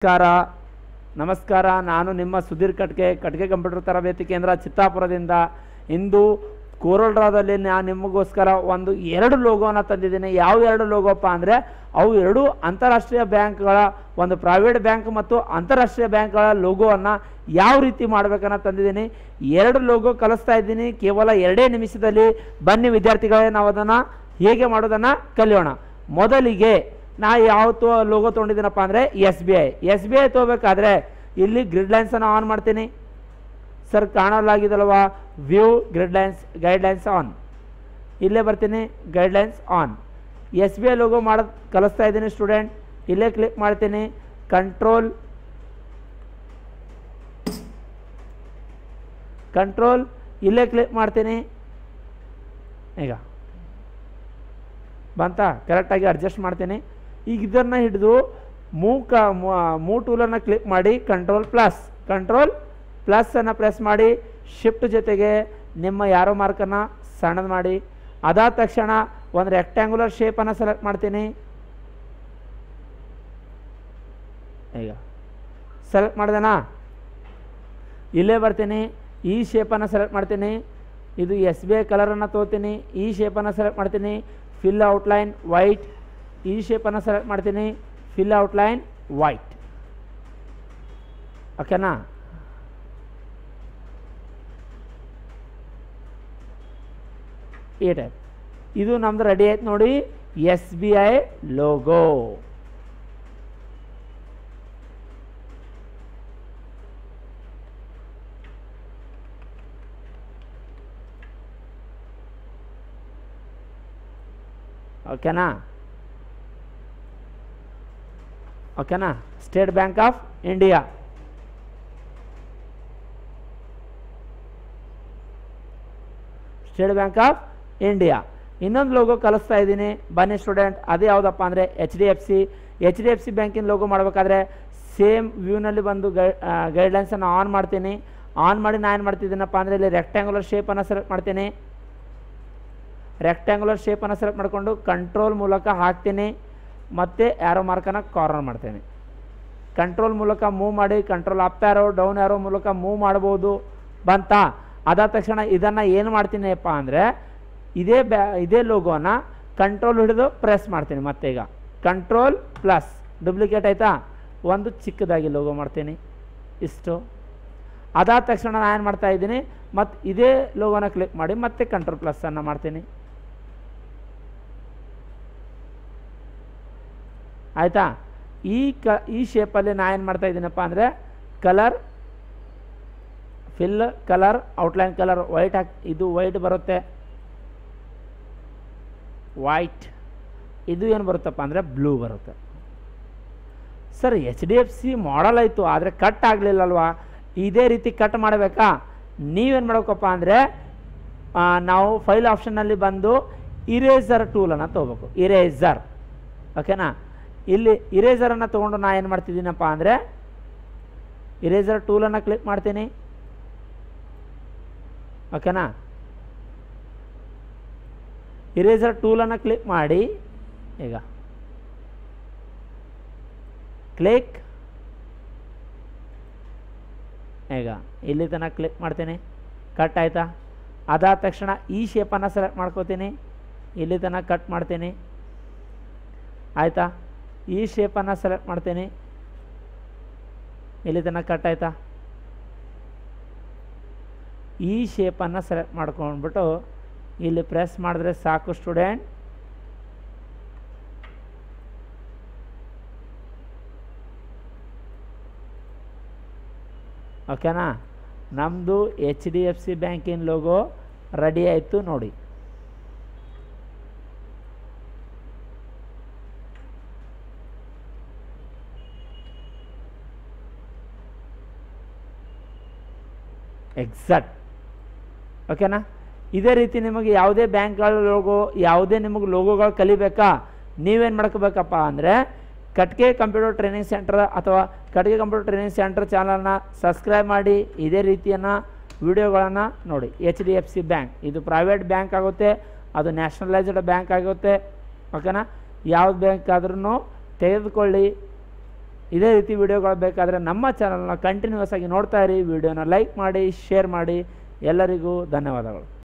ನಮಸ್ಕಾರ ನಮಸ್ಕಾರ ನಾನು ನಿಮ್ಮ ಸುಧೀರ್ ಕಟ್ಗೆ ಕಂಪ್ಯೂಟರ್ ತರಬೇತಿ ಕೇಂದ್ರ ಚಿತ್ತಾಪುರದಿಂದ ಇಂದು ಕೋರಲ್ಡ್ರಾದಲ್ಲಿ ನಾನು ನಿಮಗೋಸ್ಕರ ಒಂದು ಎರಡು ಲೋಗೋನ ತಂದಿದ್ದೀನಿ. ಯಾವ ಎರಡು ಲೋಗೋಪ್ಪ ಅಂದರೆ ಅವು ಎರಡು ಅಂತಾರಾಷ್ಟ್ರೀಯ ಬ್ಯಾಂಕ್ಗಳ ಒಂದು ಪ್ರೈವೇಟ್ ಬ್ಯಾಂಕ್ ಮತ್ತು ಅಂತಾರಾಷ್ಟ್ರೀಯ ಬ್ಯಾಂಕ್ಗಳ ಲೋಗೋವನ್ನು ಯಾವ ರೀತಿ ಮಾಡಬೇಕನ್ನ ತಂದಿದ್ದೀನಿ. ಎರಡು ಲೋಗೋ ಕಲಿಸ್ತಾ ಇದ್ದೀನಿ ಕೇವಲ 2 ನಿಮಿಷದಲ್ಲಿ. ಬನ್ನಿ ವಿದ್ಯಾರ್ಥಿಗಳೇ, ನಾವು ಅದನ್ನು ಹೇಗೆ ಮಾಡೋದನ್ನು ಕಲಿಯೋಣ. ಮೊದಲಿಗೆ ನಾ ಯಾವತ್ತು ಲೋಗೋ ತೊಗೊಂಡಿದ್ದೀನಪ್ಪ ಅಂದರೆ ಎಸ್ ಬಿ ಐ ತೊಗೋಬೇಕಾದ್ರೆ ಇಲ್ಲಿ ಗ್ರಿಡ್ ಲೈನ್ಸನ್ನು ಆನ್ ಮಾಡ್ತೀನಿ. ಸರ್ ಕಾಣಲಾಗಿದಲ್ವಾ, ವ್ಯೂ ಗೈಡ್ಲೈನ್ಸ್ ಆನ್, ಇಲ್ಲೇ ಬರ್ತೀನಿ, guidelines on. S B I logo ಮಾಡೋದು ಕಲಿಸ್ತಾ ಇದ್ದೀನಿ ಸ್ಟೂಡೆಂಟ್. ಇಲ್ಲೇ ಕ್ಲಿಕ್ ಮಾಡ್ತೀನಿ, ಕಂಟ್ರೋಲ್ ಇಲ್ಲೇ ಕ್ಲಿಕ್ ಮಾಡ್ತೀನಿ. ಈಗ ಬಂತ, ಕರೆಕ್ಟಾಗಿ ಅಡ್ಜಸ್ಟ್ ಮಾಡ್ತೀನಿ. ಈಗ ಇದನ್ನು ಹಿಡಿದು ಮೂವ್ ಟೂಲನ್ನು ಕ್ಲಿಕ್ ಮಾಡಿ ಕಂಟ್ರೋಲ್ ಪ್ಲಸ್ ಅನ್ನು ಪ್ರೆಸ್ ಮಾಡಿ ಶಿಫ್ಟ್ ಜೊತೆಗೆ ನಿಮ್ಮ ಯಾರೋ ಮಾರ್ಕನ್ನು ಸಣ್ಣದು ಮಾಡಿ. ಅದಾದ ತಕ್ಷಣ ಒಂದು ರೆಕ್ಟ್ಯಾಂಗುಲರ್ ಶೇಪನ್ನು ಸೆಲೆಕ್ಟ್ ಮಾಡ್ತೀನಿ. ಈಗ ಸೆಲೆಕ್ಟ್ ಮಾಡಿದೆನಾ, ಇಲ್ಲೇ ಬರ್ತೀನಿ, ಈ ಶೇಪನ್ನು ಸೆಲೆಕ್ಟ್ ಮಾಡ್ತೀನಿ. ಇದು ಎಸ್ ಬಿ ಐ ಕಲರನ್ನು ತೊಗೋತೀನಿ. ಈ ಶೇಪನ್ನು ಸೆಲೆಕ್ಟ್ ಮಾಡ್ತೀನಿ, ಫಿಲ್ ಔಟ್ಲೈನ್ ವೈಟ್. ಈ ಶೇಪನ್ನು ಸೆಲೆಕ್ಟ್ ಮಾಡ್ತೀನಿ, ಫಿಲ್ ಔಟ್ಲೈನ್ ವೈಟ್. ಓಕೆನಾ? ಈ ಟೈಪ್ ಇದು ನಮ್ದು ರೆಡಿ ಆಯ್ತು ನೋಡಿ, ಎಸ್ ಬಿ ಐ ಲೋಗೋ. ಓಕೆನಾ? State bank of India. ಇನ್ನೊಂದು ಲೋಗೋ ಕಲಿಸ್ತಾ ಇದ್ದೀನಿ, ಬನ್ನಿ ಸ್ಟೂಡೆಂಟ್. ಅದೇ ಯಾವುದಪ್ಪ ಅಂದರೆ ಎಚ್ ಡಿ ಎಫ್ ಸಿ ಬ್ಯಾಂಕಿನ ಲೋಗೋ ಮಾಡಬೇಕಾದ್ರೆ ಸೇಮ್ ವ್ಯೂನಲ್ಲಿ ಬಂದು ಗೈಡ್ಲೈನ್ಸನ್ನು ಆನ್ ಮಾಡ್ತೀನಿ. ಆನ್ ಮಾಡಿ ನಾನು ಏನು ಮಾಡ್ತಿದ್ದೀನಪ್ಪ ಅಂದರೆ ಇಲ್ಲಿ ರೆಕ್ಟ್ಯಾಂಗುಲರ್ ಶೇಪನ್ನು ಸೆಲೆಕ್ಟ್ ಮಾಡ್ತೀನಿ. ರೆಕ್ಟ್ಯಾಂಗುಲರ್ ಶೇಪನ್ನು ಸೆಲೆಕ್ಟ್ ಮಾಡಿಕೊಂಡು ಕಂಟ್ರೋಲ್ ಮೂಲಕ ಹಾಕ್ತೀನಿ, ಮತ್ತು ಆ್ಯರೋ ಮಾರ್ಕನ್ನು ಕಾರ್ನರ್ ಮಾಡ್ತೀನಿ. ಕಂಟ್ರೋಲ್ ಮೂಲಕ ಮೂವ್ ಮಾಡಿ, control up arrow down arrow ಮೂಲಕ ಮೂವ್ ಮಾಡ್ಬೋದು. ಬಂತ? ಅದಾದ ತಕ್ಷಣ ಇದನ್ನು ಏನು ಮಾಡ್ತೀನಿಪ್ಪ ಅಂದರೆ ಇದೇ ಲೋಗೋನ ಕಂಟ್ರೋಲ್ ಹಿಡಿದು ಪ್ರೆಸ್ ಮಾಡ್ತೀನಿ. ಮತ್ತೆ ಈಗ ಕಂಟ್ರೋಲ್ ಪ್ಲಸ್ ಡೂಪ್ಲಿಕೇಟ್ ಆಯಿತಾ, ಒಂದು ಚಿಕ್ಕದಾಗಿ ಲೋಗೋ ಮಾಡ್ತೀನಿ ಇಷ್ಟು. ಅದಾದ ತಕ್ಷಣ ನಾನು ಏನು ಮಾಡ್ತಾ ಇದ್ದೀನಿ, ಮತ್ತು ಇದೇ ಲೋಗೋನ ಕ್ಲಿಕ್ ಮಾಡಿ ಮತ್ತೆ ಕಂಟ್ರೋಲ್ ಪ್ಲಸ್ಸನ್ನು ಮಾಡ್ತೀನಿ. ಆಯಿತಾ? ಈ ಶೇಪಲ್ಲಿ ನಾನು ಏನು ಮಾಡ್ತಾ ಇದ್ದೀನಪ್ಪ ಅಂದರೆ fill colour outline colour white ಇದು ವೈಟ್ ಬರುತ್ತೆ, ವೈಟ್. ಇದು ಏನು ಬರುತ್ತಪ್ಪ ಅಂದರೆ ಬ್ಲೂ ಬರುತ್ತೆ. Sir H D F C ಮಾಡಲ್ ಆಯಿತು, ಆದರೆ ಕಟ್ ಆಗಲಿಲ್ಲಲ್ವಾ? ಇದೇ ರೀತಿ ಕಟ್ ಮಾಡಬೇಕಾ? ನೀವೇನು ಮಾಡಬೇಕಪ್ಪ ಅಂದರೆ ನಾವು ಫೈಲ್ ಆಪ್ಷನ್ನಲ್ಲಿ ಬಂದು ಇರೇಸರ್ ಟೂಲನ್ನು ತೊಗೋಬೇಕು. ಇರೇಸರ್, ಓಕೆನಾ? ಇಲ್ಲಿ ಇರೇಸರನ್ನು ತೊಗೊಂಡು ನಾನು ಏನು ಮಾಡ್ತಿದ್ದೀನಪ್ಪ ಅಂದರೆ ಇರೇಸರ್ ಟೂಲನ್ನು ಕ್ಲಿಕ್ ಮಾಡ್ತೀನಿ. ಓಕೆನಾ? ಇರೇಸರ್ ಟೂಲನ್ನು ಕ್ಲಿಕ್ ಮಾಡಿ, ಈಗ ಕ್ಲಿಕ್, ಈಗ ಇಲ್ಲಿ ತನಕ ಕ್ಲಿಕ್ ಮಾಡ್ತೀನಿ. ಕಟ್ ಆಯಿತಾ? ಅದಾದ ತಕ್ಷಣ ಈ ಶೇಪನ್ನು ಸೆಲೆಕ್ಟ್ ಮಾಡ್ಕೋತೀನಿ, ಇಲ್ಲಿ ತನಕ ಕಟ್ ಮಾಡ್ತೀನಿ. ಆಯಿತಾ? ಈ ಶೇಪನ್ನು ಸೆಲೆಕ್ಟ್ ಮಾಡ್ತೀನಿ, ಇಲ್ಲಿ ತನಕ ಕಟ್ ಆಯಿತಾ? ಈ ಶೇಪನ್ನು ಸೆಲೆಕ್ಟ್ ಮಾಡ್ಕೊಂಡ್ಬಿಟ್ಟು ಇಲ್ಲಿ ಪ್ರೆಸ್ ಮಾಡಿದ್ರೆ ಸಾಕು ಸ್ಟೂಡೆಂಟ್. ಓಕೆನಾ? ನಮ್ಮದು ಎಚ್ ಡಿ ಎಫ್ ಸಿ ಬ್ಯಾಂಕಿನ ಲೋಗೋ ರೆಡಿ ಆಯಿತು ನೋಡಿ. ಎಕ್ಸಾಕ್ಟ್. ಓಕೆನಾ? ಇದೇ ರೀತಿ ನಿಮಗೆ ಯಾವುದೇ ಬ್ಯಾಂಕ್ಗಳ ಲೋಗೋ, ಯಾವುದೇ ನಿಮಗೆ ಲೋಗೋಗಳು ಕಲಿಬೇಕಾ, ನೀವೇನು ಮಾಡ್ಕೋಬೇಕಪ್ಪ ಅಂದರೆ ಕಟ್ಗೆ ಕಂಪ್ಯೂಟರ್ ಟ್ರೈನಿಂಗ್ ಸೆಂಟರ್ ಅಥವಾ ಕಟ್ಗೆ ಕಂಪ್ಯೂಟರ್ ಟ್ರೈನಿಂಗ್ ಸೆಂಟರ್ ಚಾನಲ್ನ ಸಬ್ಸ್ಕ್ರೈಬ್ ಮಾಡಿ ಇದೇ ರೀತಿಯನ್ನು ವಿಡಿಯೋಗಳನ್ನು ನೋಡಿ. H D F C bank ಇದು ಪ್ರೈವೇಟ್ ಬ್ಯಾಂಕ್ ಆಗುತ್ತೆ, ಅದು ನ್ಯಾಷನಲೈಸ್ಡ್ ಬ್ಯಾಂಕ್ ಆಗುತ್ತೆ. ಓಕೆನಾ? ಯಾವ ಬ್ಯಾಂಕ್ ಆದ್ರೂ ತೆಗೆದುಕೊಳ್ಳಿ, ಇದೇ ರೀತಿ ವಿಡಿಯೋಗಳು ಬೇಕಾದರೆ ನಮ್ಮ ಚಾನಲ್ನ ಕಂಟಿನ್ಯೂಸ್ ಆಗಿ ನೋಡ್ತಾ ಇರಿ. ವಿಡಿಯೋನ ಲೈಕ್ ಮಾಡಿ, ಶೇರ್ ಮಾಡಿ. ಎಲ್ಲರಿಗೂ ಧನ್ಯವಾದಗಳು.